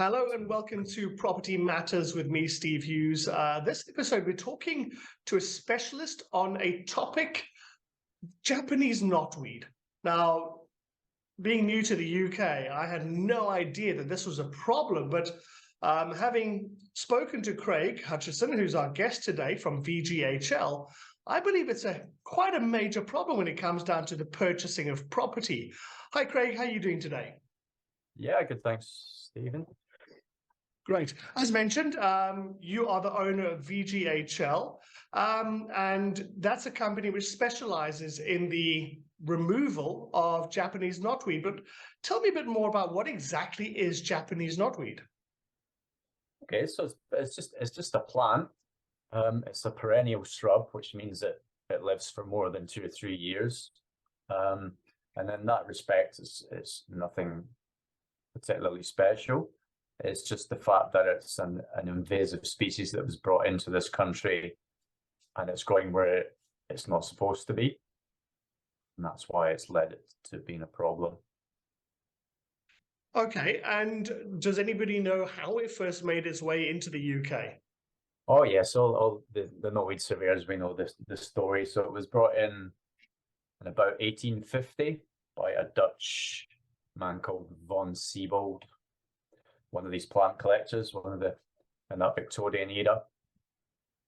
Hello and welcome to Property Matters with me, Steve Hughes. This episode, we're talking to a specialist on a topic, Japanese knotweed. Now, being new to the UK, I had no idea that this was a problem, but having spoken to Craig Hutchison, who's our guest today from VGHL, I believe it's quite a major problem when it comes down to the purchasing of property. Hi, Craig. How are you doing today? Yeah, good. Thanks, Stephen. Great. As mentioned, you are the owner of VGHL, and that's a company which specializes in the removal of Japanese knotweed. But tell me a bit more about what exactly is Japanese knotweed. Okay, so it's just a plant. It's a perennial shrub, which means that it lives for more than 2 or 3 years. And in that respect, it's nothing particularly special. It's just the fact that it's an invasive species that was brought into this country and it's going where it's not supposed to be. And that's why it's led it to being a problem. Okay, and does anybody know how it first made its way into the UK? Oh yes, all the knotweed surveyors, we know the story. So it was brought in about 1850 by a Dutch man called von Siebold, one of these plant collectors, in that Victorian era.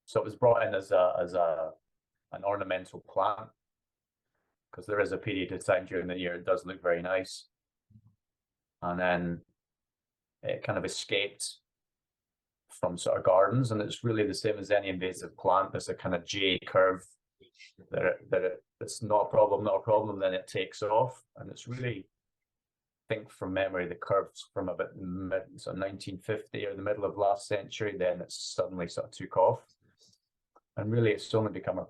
So it was brought in as an ornamental plant, because there is a period of time during the year it does look very nice. And then it kind of escaped from sort of gardens, and it's really the same as any invasive plant. There's a kind of J curve it's not a problem, then it takes off. And it's really, I think from memory, the curves from about 1950 or the middle of last century, then it suddenly sort of took off. And really it's only become a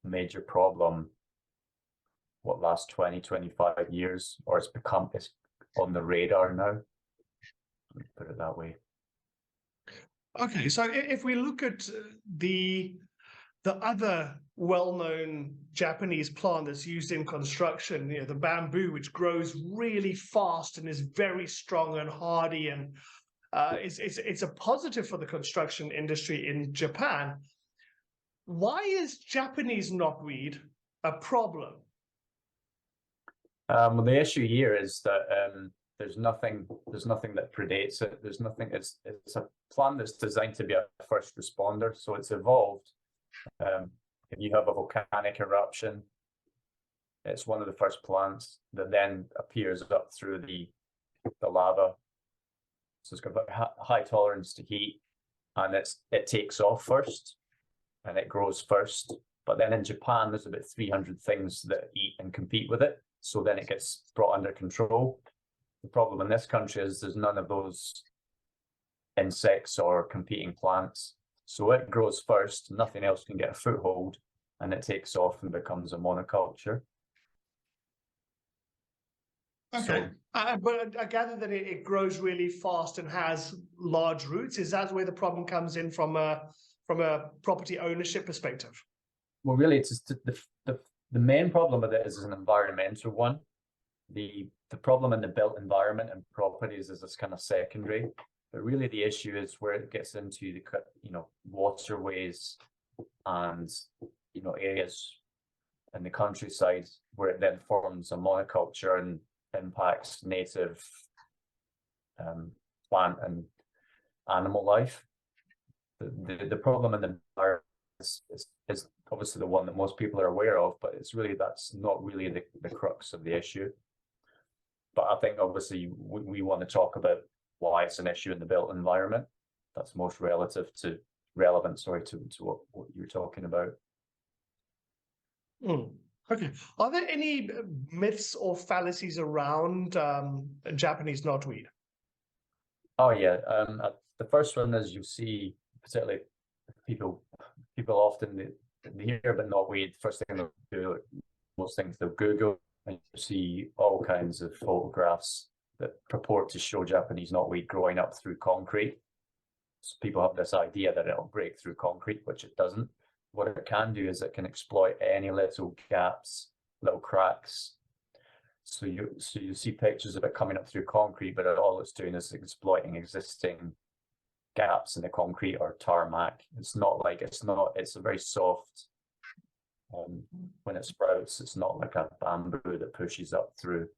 major problem, last 20, 25 years, or it's on the radar now. Let me put it that way. Okay, so if we look at the other well-known Japanese plant that's used in construction, the bamboo, which grows really fast and is very strong and hardy, and it's a positive for the construction industry in Japan. Why is Japanese knotweed a problem? Well, the issue here is that there's nothing that predates it. There's nothing. It's a plant that's designed to be a first responder, so it's evolved. If you have a volcanic eruption, it's one of the first plants that then appears up through the lava. So it's got a high tolerance to heat, and it takes off first, and it grows first. But then in Japan, there's about 300 things that eat and compete with it. So then it gets brought under control. The problem in this country is there's none of those insects or competing plants. So it grows first, nothing else can get a foothold, and it takes off and becomes a monoculture. Okay, but I gather that it grows really fast and has large roots. Is that where the problem comes in from a property ownership perspective? Well, really, it's just the main problem with it is an environmental one. The problem in the built environment and properties is this kind of secondary. But really the issue is where it gets into the waterways and areas in the countryside, where it then forms a monoculture and impacts native plant and animal life. The problem in the environment is obviously the one that most people are aware of, but that's not really the crux of the issue. But I think obviously we want to talk about why it's an issue in the built environment. That's most relevant to what you're talking about. Okay. Are there any myths or fallacies around Japanese knotweed? Oh yeah. The first one is you see, particularly people often they hear about knotweed. First thing they'll do, most things they'll Google, and you see all kinds of photographs that purport to show Japanese knotweed growing up through concrete. So people have this idea that it'll break through concrete, which it doesn't. What it can do is it can exploit any little gaps, little cracks. So you see pictures of it coming up through concrete, but all it's doing is exploiting existing gaps in the concrete or tarmac. It's a very soft, when it sprouts, it's not like a bamboo that pushes up through.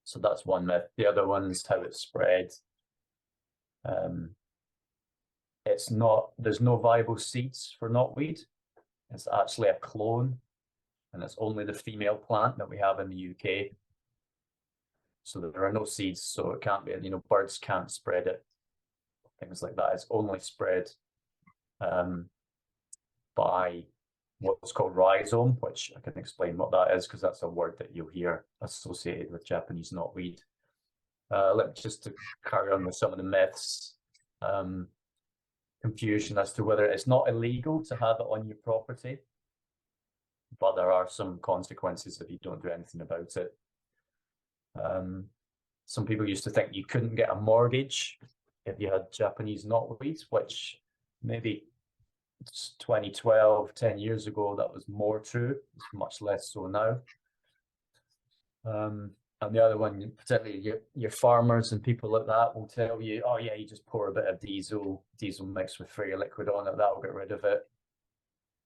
So that's one myth. The other one's how it's spread. There's no viable seeds for knotweed. It's actually a clone, and it's only the female plant that we have in the UK. So there are no seeds, so it can't be, birds can't spread it, things like that. It's only spread by what's called rhizome, which I can explain what that is, because that's a word that you'll hear associated with Japanese knotweed. Just to carry on with some of the myths, confusion as to whether it's not illegal to have it on your property, but there are some consequences if you don't do anything about it. Some people used to think you couldn't get a mortgage if you had Japanese knotweed, which maybe 2012, 10 years ago, that was more true. It's much less so now. And the other one, particularly your farmers and people like that, will tell you, oh yeah, you just pour a bit of diesel mixed with Freya liquid on it, that'll get rid of it.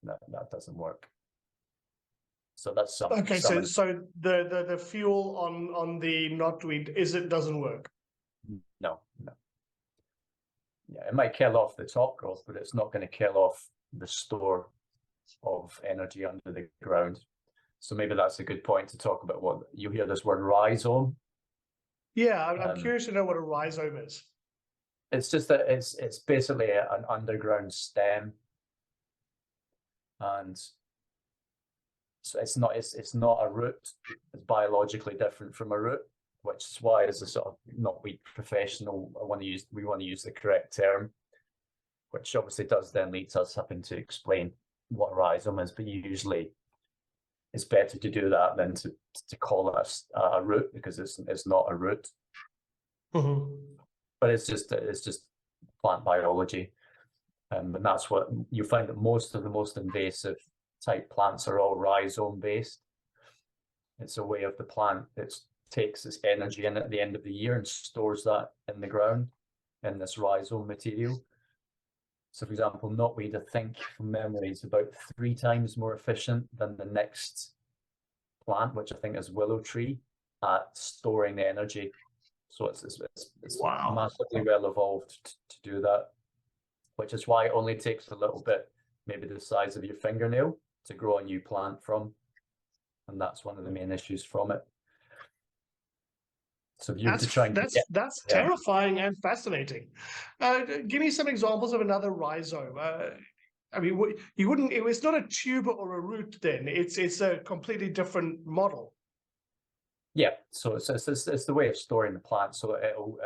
No, that doesn't work. So that's something. Okay, so the fuel on the knotweed doesn't work. No. Yeah, it might kill off the top growth, but it's not going to kill off the store of energy under the ground. So maybe that's a good point to talk about. What you hear this word rhizome. Yeah, I'm curious to know what a rhizome is. It's just that it's basically an underground stem, and so it's not a root. It's biologically different from a root, which is why, as a sort of knotweed professional, we want to use the correct term, which obviously does then lead to us having to explain what a rhizome is. But usually, it's better to do that than to call it a root, because it's not a root. Mm-hmm. But it's just plant biology, and that's what you find, that most of the most invasive type plants are all rhizome based. It's a way of the plant that takes its energy in at the end of the year and stores that in the ground in this rhizome material. So, for example, knotweed, I think from memory, is about 3 times more efficient than the next plant, which I think is willow tree, at storing the energy. So it's Wow. massively well evolved to do that, which is why it only takes a little bit, maybe the size of your fingernail, to grow a new plant from, and that's one of the main issues from it. So if you were to try and that's terrifying and fascinating. Give me some examples of another rhizome. I mean, you wouldn't. It's not a tuber or a root. Then it's a completely different model. Yeah, so it's the way of storing the plant. So it'll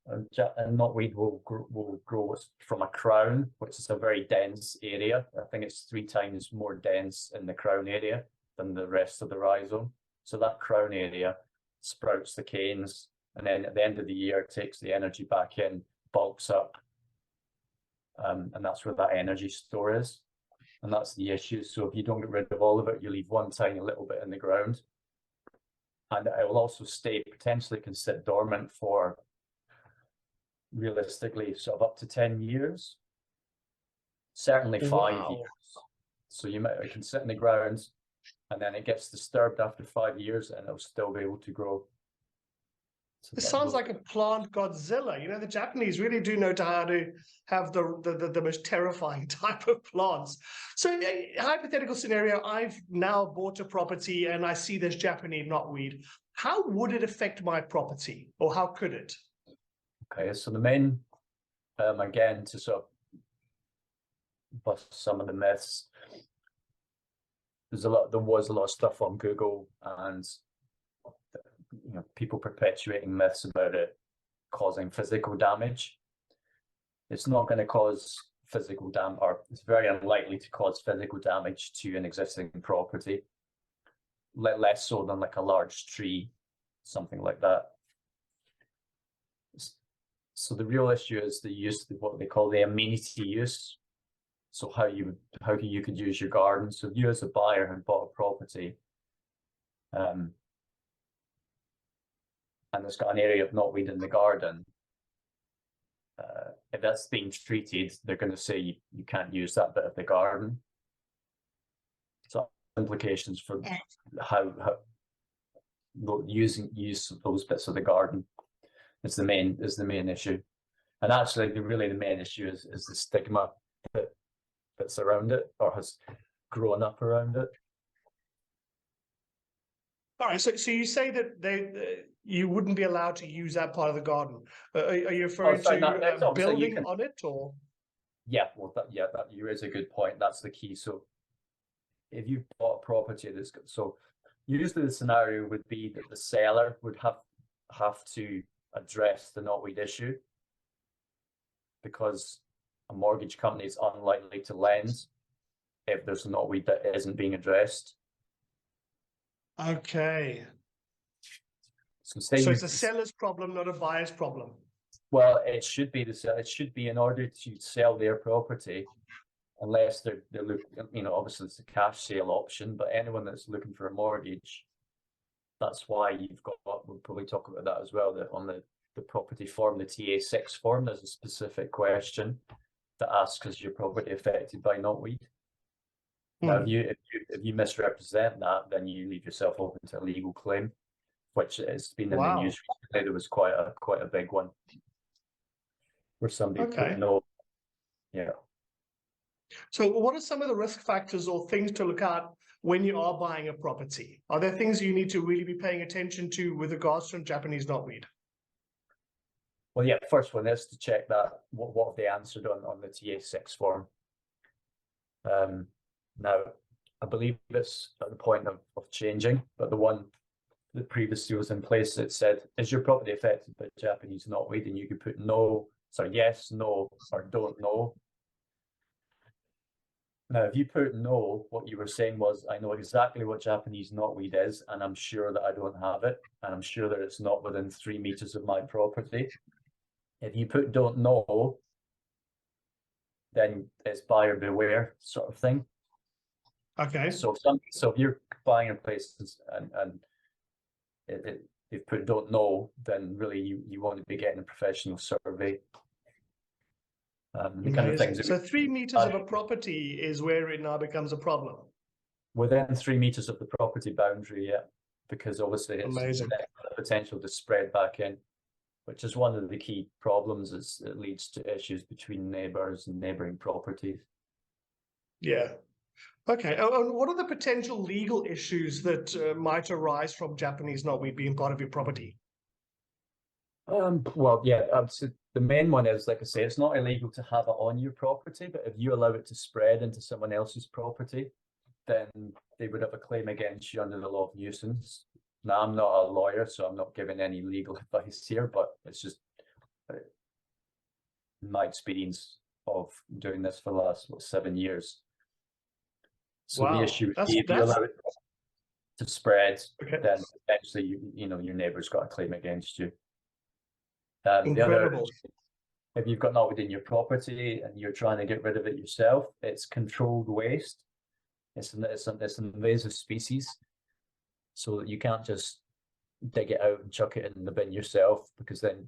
knotweed will grow from a crown, which is a very dense area. I think it's 3 times more dense in the crown area than the rest of the rhizome. So that crown area sprouts the canes, and then at the end of the year takes the energy back in, bulks up, and that's where that energy store is. And that's the issue. So if you don't get rid of all of it, you leave one tiny little bit in the ground, and it will also potentially can sit dormant for realistically sort of up to 10 years, certainly 5 years. So it can sit in the ground, and then it gets disturbed after 5 years, and it'll still be able to grow. So this sounds like a plant Godzilla. You know, the Japanese really do know how to have the most terrifying type of plants. So, hypothetical scenario: I've now bought a property and I see this Japanese knotweed. How would it affect my property, or how could it? Okay, so the main, again, to sort of bust some of the myths, there was a lot of stuff on Google, and people perpetuating myths about it causing physical damage. It's not going to cause physical damage, or it's very unlikely to cause physical damage to an existing property, less so than like a large tree, something like that. So the real issue is the use of what they call the amenity use. So how you could use your garden. So if you as a buyer had bought a property, and it's got an area of knotweed in the garden, if that's being treated, they're going to say you can't use that bit of the garden. So implications for how use of those bits of the garden is the main issue. And actually, really the main issue is the stigma that's around it, or has grown up around it. All right, so you say that you wouldn't be allowed to use that part of the garden. Are you referring to building on it, or? Yeah, well, that you raise a good point. That's the key. So, if you bought a property that's so, usually the scenario would be that the seller would have to address the knotweed issue, because a mortgage company is unlikely to lend if there's knotweed that isn't being addressed. Okay. So it's a seller's problem, not a buyer's problem. Well, it should be it should be in order to sell their property, unless they're looking, obviously it's a cash sale option, but anyone that's looking for a mortgage, that's why you've got, we'll probably talk about that as well, that on the property form, the TA6 form, there's a specific question that asks, is your property affected by knotweed? Now, if you misrepresent that, then you leave yourself open to a legal claim, which has been in the news recently. There was quite a big one where somebody put no. Yeah. So what are some of the risk factors or things to look at when you are buying a property? Are there things you need to really be paying attention to with regards to Japanese knotweed? Well, yeah, first one is to check that what have they answered on the TA6 form. Now, I believe it's at the point of changing, but the one that previously was in place, that said, is your property affected by Japanese knotweed? And you could put no, so yes, no, or don't know. Now, if you put no, what you were saying was, I know exactly what Japanese knotweed is, and I'm sure that I don't have it, and I'm sure that it's not within 3 meters of my property. If you put don't know, then it's buyer beware sort of thing. Okay. So if you're buying a place and you've put don't know, then really you want to be getting a professional survey. The kind of things. So 3 meters of a property is where it now becomes a problem. Within 3 meters of the property boundary, yeah, because obviously it's the potential to spread back in, which is one of the key problems. It leads to issues between neighbours and neighbouring properties. Yeah. Okay, and what are the potential legal issues that might arise from Japanese knotweed being part of your property? Well, yeah, the main one is, like I say, it's not illegal to have it on your property, but if you allow it to spread into someone else's property, then they would have a claim against you under the law of nuisance. Now, I'm not a lawyer, so I'm not giving any legal advice here, but it's just my experience of doing this for the last 7 years. So the issue is, if you allow it to spread, then eventually your neighbour's got a claim against you. The other, if you've got knotweed in your property and you're trying to get rid of it yourself, it's controlled waste. It's an invasive species, so that you can't just dig it out and chuck it in the bin yourself, because then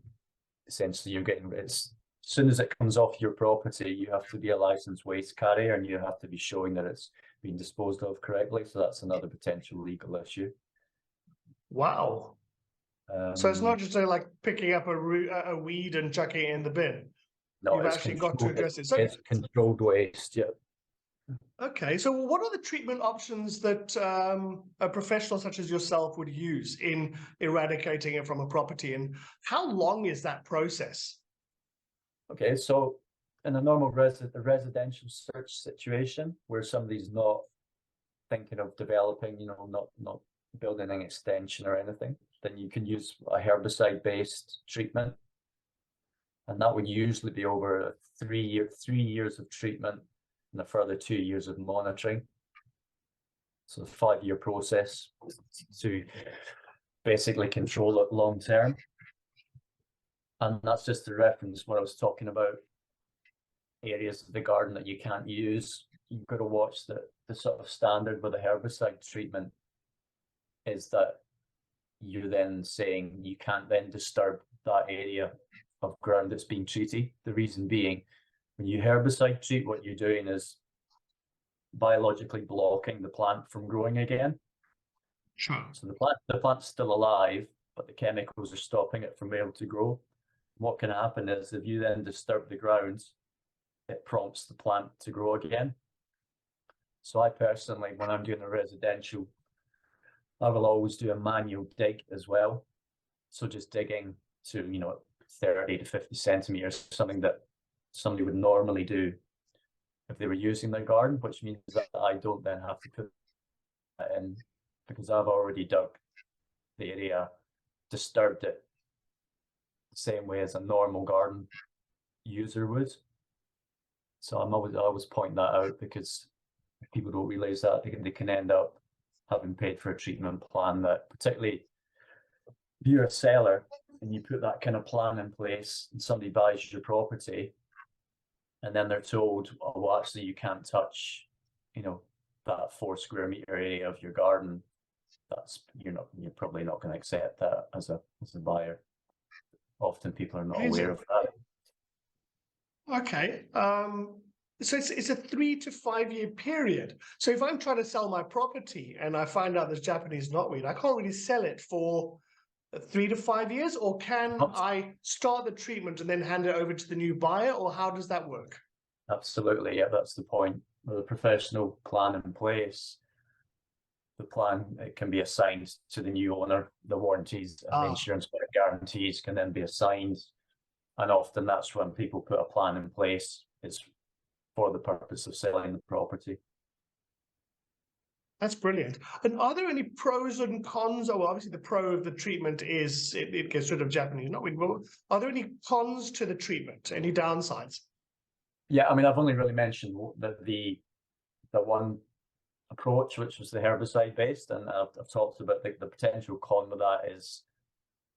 essentially you're getting rid. As soon as it comes off your property, you have to be a licensed waste carrier, and you have to be showing that it's being disposed of correctly. So that's another potential legal issue. Wow. So it's not just like picking up a weed and chucking it in the bin. No, you've actually got to address it. So it's controlled waste. Yeah. Okay, so what are the treatment options that a professional such as yourself would use in eradicating it from a property, and how long is that process? Okay, so in a normal residential search situation where somebody's not thinking of developing, not building an extension or anything, then you can use a herbicide-based treatment, and that would usually be over 3 years of treatment and a further 2 years of monitoring. So a 5-year process to basically control it long term. And that's just to reference what I was talking about, areas of the garden that you can't use. You've got to watch the sort of standard with a herbicide treatment is that you're then saying you can't then disturb that area of ground that's being treated. The reason being, when you herbicide treat, what you're doing is biologically blocking the plant from growing again. Sure. So the plant's still alive, but the chemicals are stopping it from being able to grow. What can happen is if you then disturb the ground, it prompts the plant to grow again. So I personally, when I'm doing a residential, I will always do a manual dig as well. So just digging to, 30 to 50 centimeters, something that somebody would normally do if they were using their garden, which means that I don't then have to put that in because I've already dug the area, disturbed it the same way as a normal garden user would. So I always point that out because people don't realize that they can end up having paid for a treatment plan that, particularly if you're a seller and you put that kind of plan in place and somebody buys your property and then they're told, oh, well, actually you can't touch, that 4 square meter area of your garden. You're probably not going to accept that as a buyer. Often people are not aware of that. Okay. So it's a 3 to 5 year period. So if I'm trying to sell my property and I find out there's Japanese knotweed, I can't really sell it for 3 to 5 years, or can I start the treatment and then hand it over to the new buyer, or how does that work? Absolutely, yeah, that's the point. With a professional plan in place, the plan, it can be assigned to the new owner. The warranties and the insurance guarantees can then be assigned. And often that's when people put a plan in place. It's for the purpose of selling the property. That's brilliant. And are there any pros and cons? Oh, well, obviously the pro of the treatment is it gets rid of Japanese knotweed. Well, are there any cons to the treatment? Any downsides? Yeah, I mean, I've only really mentioned the one approach, which was the herbicide based, and I've talked about the potential con with that is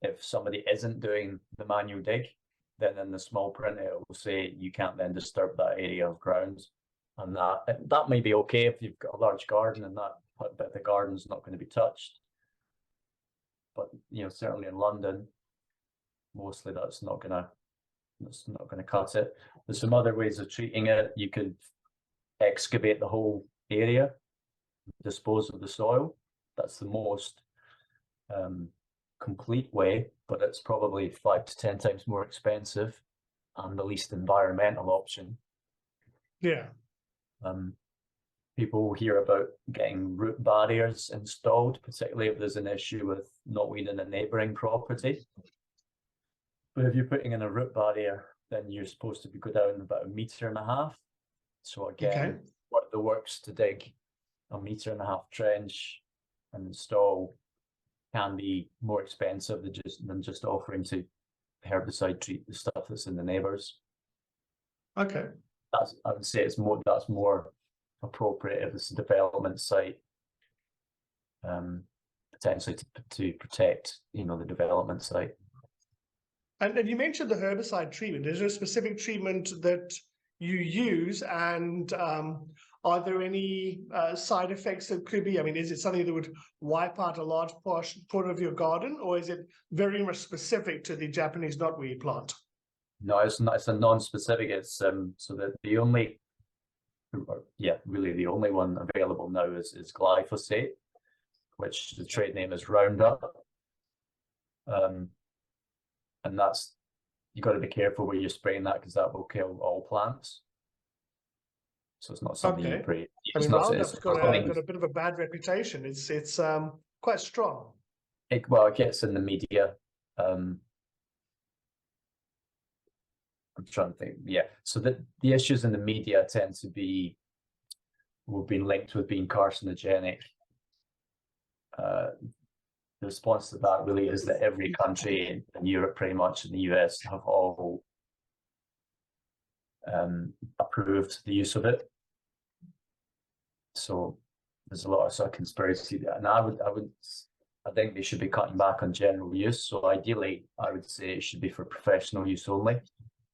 if somebody isn't doing the manual dig, then in the small print it will say you can't then disturb that area of ground, and that may be okay if you've got a large garden and that bit of the garden's not going to be touched. But certainly in London, mostly that's not going to cut it. There's some other ways of treating it. You could excavate the whole area, dispose of the soil. That's the most complete way, but it's probably 5 to 10 times more expensive and the least environmental option. Yeah. People hear about getting root barriers installed, particularly if there's an issue with knotweed in a neighbouring property. But if you're putting in a root barrier, then you're supposed to go down about 1.5 meters. So again, what the works to dig 1.5 meter trench and install can be more expensive than just offering to herbicide treat the stuff that's in the neighbours. Okay. I would say that's more appropriate if it's a development site, potentially to protect the development site. And you mentioned the herbicide treatment. Is there a specific treatment that you use, and are there any side effects that could be? I mean, is it something that would wipe out a large part of your garden, or is it very much specific to the Japanese knotweed plant? No, it's not. It's a non-specific. It's so that the only one available now is glyphosate, which the trade name is Roundup. And that's, you got to be careful where you're spraying that because that will kill all plants. So it's not something you spray. I mean, Roundup's got a bit of a bad reputation. It's quite strong. It gets in the media. I'm trying to think. Yeah. So the issues in the media tend to be, we've been linked with being carcinogenic. The response to that really is that every country in Europe, pretty much, in the US, have all approved the use of it. So there's a lot of sort of conspiracy there. And I think they should be cutting back on general use. So ideally, I would say it should be for professional use only.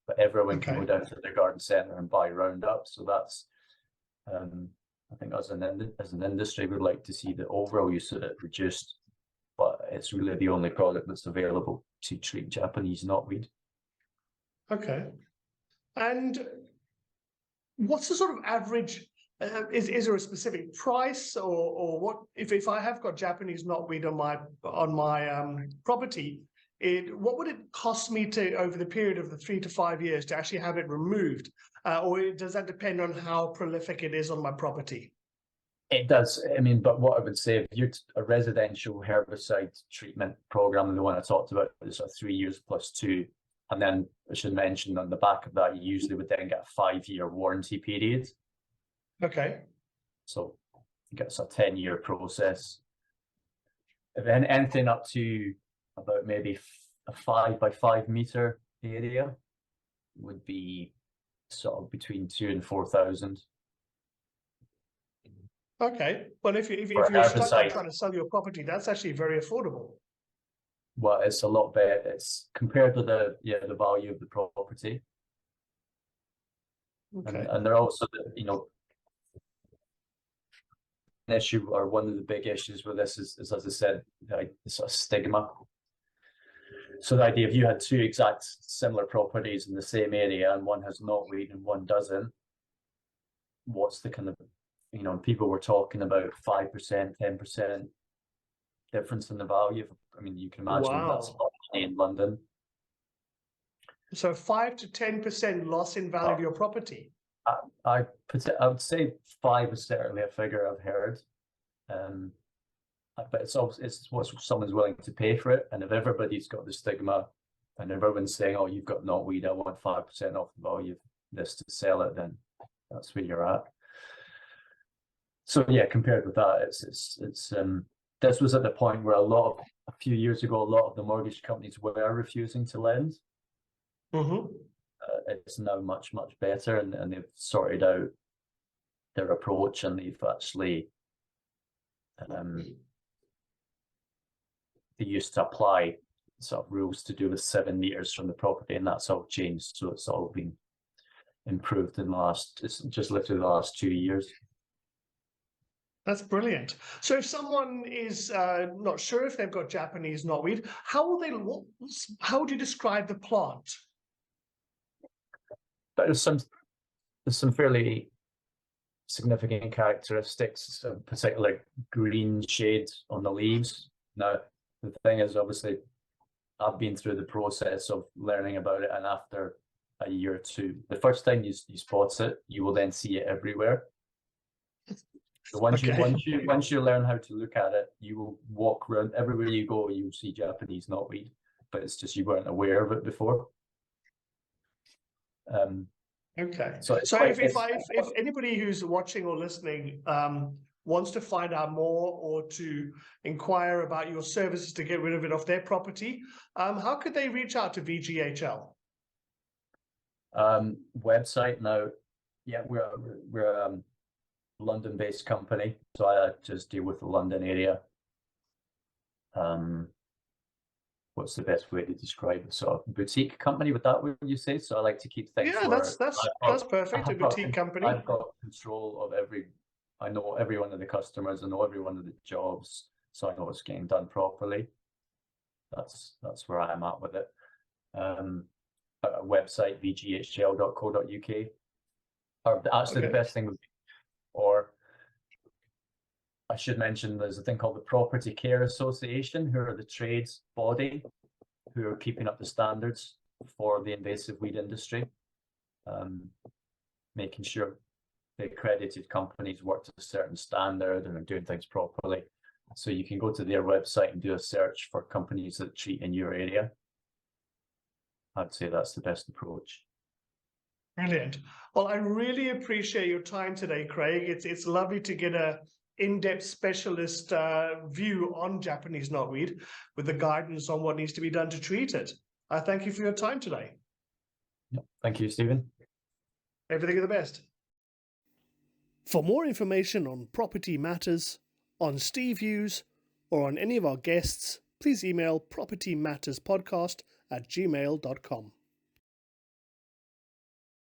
But everyone can go down to their garden centre and buy Roundup. So that's, I think as an industry, we'd like to see the overall use of it reduced. but it's really the only product that's available to treat Japanese knotweed. Okay. And what's the sort of average? Is there a specific price, or what? If I have got Japanese knotweed on my property, what would it cost me to, over the period of the 3 to 5 years, to actually have it removed, or does that depend on how prolific it is on my property? It does. I mean, but what I would say, if you're a residential herbicide treatment program, and the one I talked about is 3 years plus 2, and then I should mention on the back of that, you usually would then get a 5-year warranty period. Okay. So you get a 10-year process. If anything up to about maybe a 5 by 5 meter area would be sort of between 2,000 and 4,000. Okay. Well, if you're stuck on trying to sell your property, that's actually very affordable. Well, it's a lot better. It's compared to the value of the property. Okay. And they're also, an issue, or one of the big issues with this is as I said, the sort of stigma. So the idea, if you had 2 exact similar properties in the same area and one has knotweed and one doesn't, what's the kind of, people were talking about 5%, 10% difference in the value. I mean, you can imagine that's a lot of money in London. So 5 to 10% loss in value of your property. I would say 5 is certainly a figure I've heard, but it's what someone's willing to pay for it. And if everybody's got the stigma, and everyone's saying, "Oh, you've got knotweed, I want 5% off the value of this to sell it," then that's where you're at. So yeah, compared with that, it's this was at the point where a few years ago, a lot of the mortgage companies were refusing to lend. Mm-hmm. It's now much better, and they've sorted out their approach, and they've actually they used to apply sort of rules to do with 7 meters from the property, and that's all changed. So it's all been improved in it's just literally the last 2 years. That's brilliant. So if someone is not sure if they've got Japanese knotweed, how would you describe the plant? But there's some fairly significant characteristics, particularly green shade on the leaves. Now, the thing is, obviously, I've been through the process of learning about it, and after a year or 2, the first time you spot it, you will then see it everywhere. So once you learn how to look at it, you will walk around everywhere you go. You'll see Japanese knotweed, but it's just you weren't aware of it before. Okay. So if anybody who's watching or listening wants to find out more or to inquire about your services to get rid of it off their property, how could they reach out to VGHL? Website now. Yeah, we're a London-based company, so I just deal with the London area. What's the best way to describe it? Sort of boutique company, would you say? So I like to keep things. Yeah, that's perfect. A boutique company. I've got control of I know every one of the customers, I know every one of the jobs, so I know it's getting done properly. That's where I'm at with it. A website, vghl.co.uk. Or actually, the best thing would be, or I should mention, there's a thing called the Property Care Association, who are the trades body who are keeping up the standards for the invasive weed industry, making sure the accredited companies work to a certain standard and are doing things properly. So you can go to their website and do a search for companies that treat in your area. I'd say that's the best approach. Brilliant. Well, I really appreciate your time today, Craig. It's lovely to get a in-depth specialist view on Japanese knotweed with the guidance on what needs to be done to treat it. I thank you for your time today. Thank you, Stephen. Everything of the best. For more information on property matters, on Steve Hughes, or on any of our guests, please email propertymatterspodcast@gmail.com.